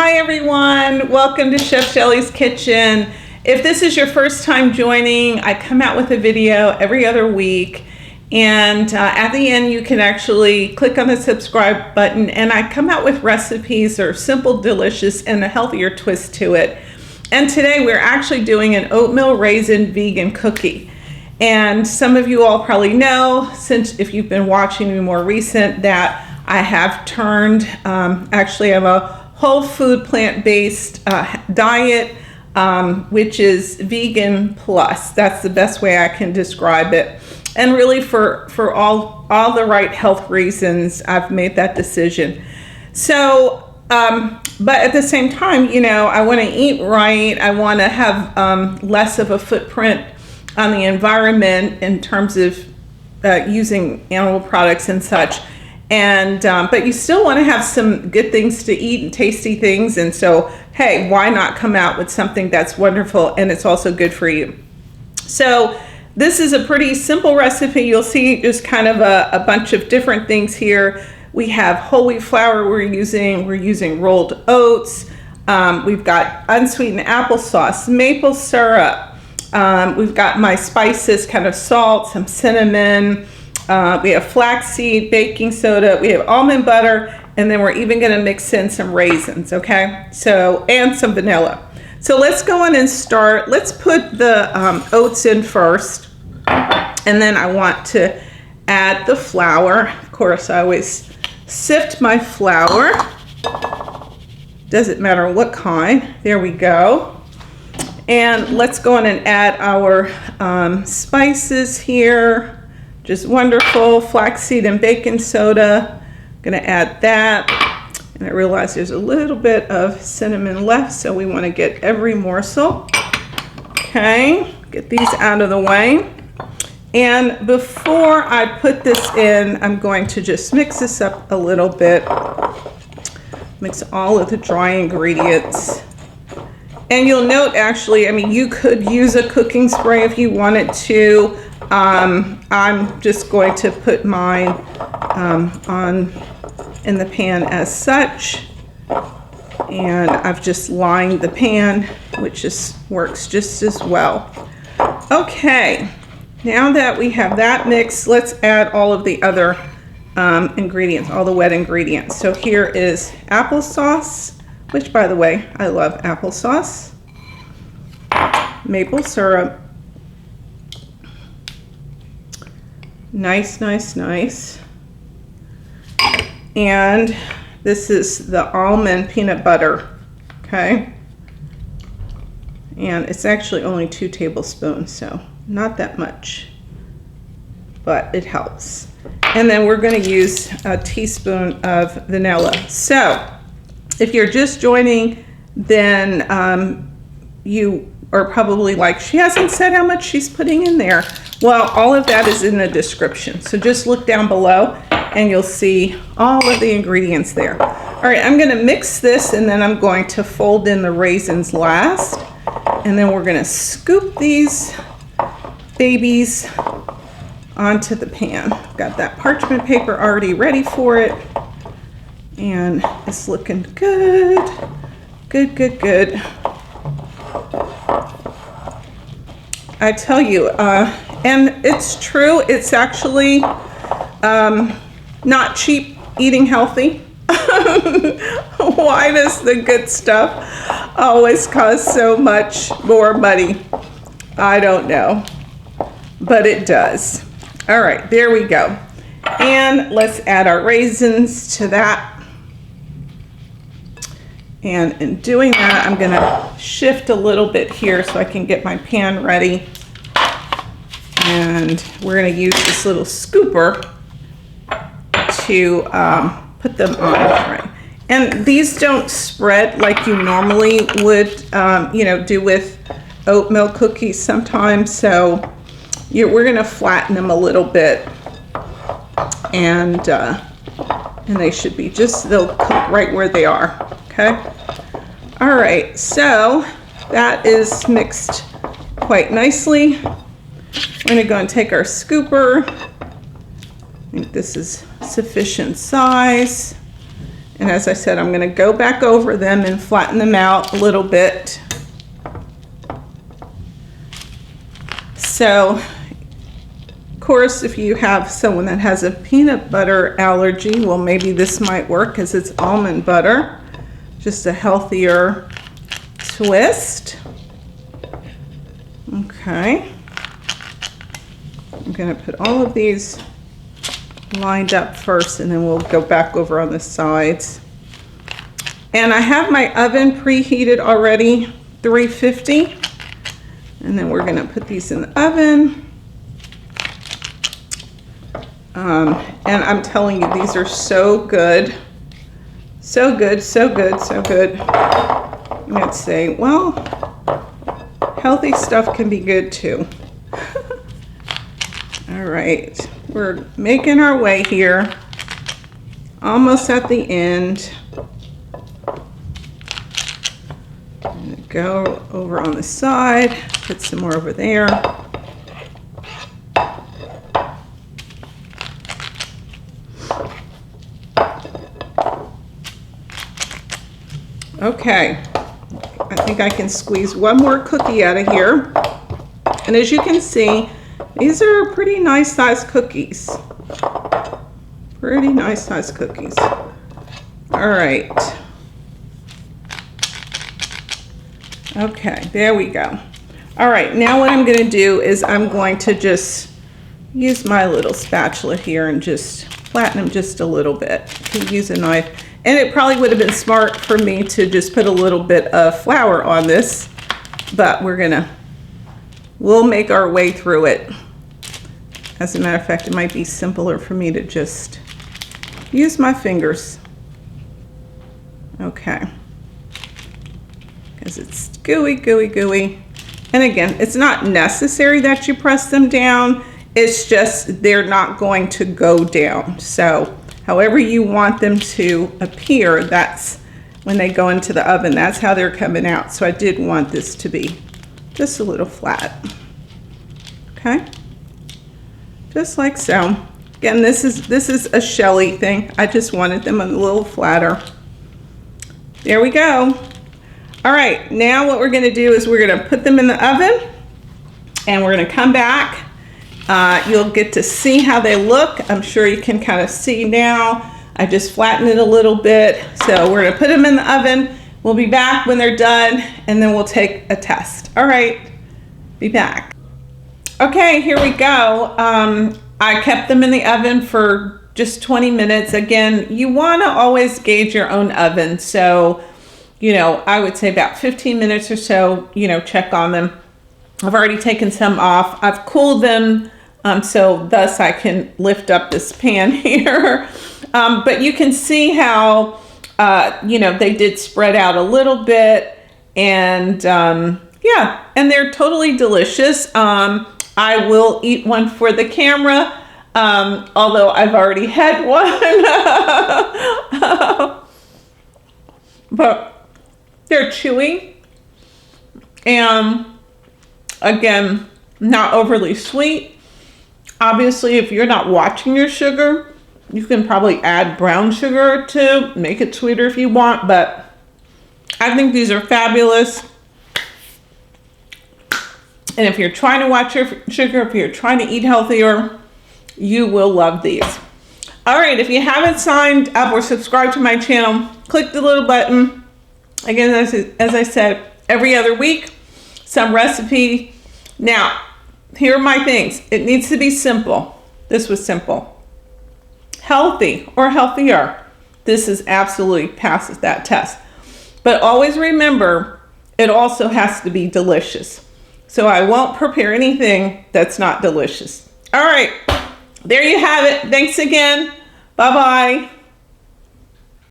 Hi everyone, welcome to Chef Shelley's Kitchen. If this is your first time joining, I come out with a video every other week, and at the end you can actually click on the subscribe button, and I come out with recipes that are simple, delicious, and a healthier twist to it. And today we're actually doing an oatmeal raisin vegan cookie. And some of you all probably know, since if you've been watching me more recent, that I have turned, actually I'm a whole food plant-based diet, which is vegan plus. That's the best way I can describe it. And really for all the right health reasons, I've made that decision. So, but at the same time, you know, I want to eat right. I want to have less of a footprint on the environment in terms of using animal products and such. And but you still want to have some good things to eat and tasty things, and so hey, why not come out with something that's wonderful and it's also good for you? So this is a pretty simple recipe. You'll see just kind of a bunch of different things here. We have whole wheat flour we're using rolled oats, we've got unsweetened applesauce, maple syrup, we've got my spices, kind of salt, some cinnamon, we have flaxseed, baking soda, we have almond butter, and then we're even going to mix in some raisins, okay? So, and some vanilla. So let's go on and start. Let's put the oats in first, and then I want to add the flour. Of course, I always sift my flour. Doesn't matter what kind. There we go. And let's go on and add our spices here. Just wonderful, flaxseed and baking soda. I'm gonna add that. And I realize there's a little bit of cinnamon left, so we wanna get every morsel. Okay, get these out of the way. And before I put this in, I'm going to just mix this up a little bit. Mix all of the dry ingredients. And you'll note, actually, I mean, you could use a cooking spray if you wanted to. I'm just going to put mine on in the pan as such, and I've just lined the pan, which just works just as well. Okay, now that we have that mixed, let's add all of the other ingredients, all the wet ingredients. So here is applesauce, which, by the way, I love applesauce, maple syrup, nice. And this is the almond peanut butter, okay? And it's actually only 2 tablespoons, so not that much, but it helps. And then we're gonna use a teaspoon of vanilla. So if you're just joining, then you are probably like, she hasn't said how much she's putting in there. Well, all of that is in the description. So just look down below and you'll see all of the ingredients there. All right, I'm gonna mix this, and then I'm going to fold in the raisins last. And then we're gonna scoop these babies onto the pan. Got that parchment paper already ready for it. And it's looking good. Good. I tell you, and it's true, it's actually not cheap eating healthy. Why does the good stuff always cost so much more money? I don't know, but it does. All right, there we go. And let's add our raisins to that. And in doing that, I'm gonna shift a little bit here so I can get my pan ready. And we're gonna use this little scooper to put them on, right? And these don't spread like you normally would, you know, do with oatmeal cookies sometimes. So we're gonna flatten them a little bit, and they should be they'll cook right where they are. Okay. All right, so that is mixed quite nicely. We're gonna go and take our scooper. I think this is sufficient size. And as I said, I'm going to go back over them and flatten them out a little bit. So, of course, if you have someone that has a peanut butter allergy, well, maybe this might work because it's almond butter. Just a healthier twist. Okay. I'm going to put all of these lined up first, and then we'll go back over on the sides. And I have my oven preheated already, 350. And then we're going to put these in the oven. And I'm telling you, these are so good. So good, so good, so good. You might say, well, healthy stuff can be good too. All right, we're making our way here. Almost at the end. I'm gonna go over on the side, put some more over there. Okay, I think I can squeeze one more cookie out of here. And as you can see, these are pretty nice sized cookies. Pretty nice sized cookies. All right. Okay, there we go. All right, now what I'm going to do is I'm going to just use my little spatula here and just flatten them just a little bit. You can use a knife. And it probably would have been smart for me to just put a little bit of flour on this, but we'll make our way through it. As a matter of fact, it might be simpler for me to just use my fingers. Okay. Because it's gooey, gooey, gooey. And again, it's not necessary that you press them down. It's just they're not going to go down. So however you want them to appear, that's when they go into the oven. That's how they're coming out. So I did want this to be just a little flat. Okay. Just like so. Again, this is a Shelley thing. I just wanted them a little flatter. There we go. All right, now what we're gonna do is we're gonna put them in the oven and we're gonna come back. You'll get to see how they look. I'm sure you can kind of see now. I just flattened it a little bit. So we're gonna put them in the oven. We'll be back when they're done and then we'll take a test. All right, be back. Okay, here we go. I kept them in the oven for just 20 minutes. Again, you wanna always gauge your own oven. So, you know, I would say about 15 minutes or so, you know, check on them. I've already taken some off. I've cooled them, so thus I can lift up this pan here. But you can see how, you know, they did spread out a little bit. And yeah, and they're totally delicious. I will eat one for the camera, although I've already had one. But they're chewy. And again, not overly sweet. Obviously, if you're not watching your sugar, you can probably add brown sugar to make it sweeter if you want, but I think these are fabulous. And if you're trying to watch your sugar, if you're trying to eat healthier, you will love these. All right, if you haven't signed up or subscribed to my channel, click the little button. Again, as I said, every other week, some recipe. Now, here are my things. It needs to be simple. This was simple. Healthy or healthier. This is absolutely passes that test. But always remember, it also has to be delicious. So I won't prepare anything that's not delicious. All right, there you have it. Thanks again. Bye-bye.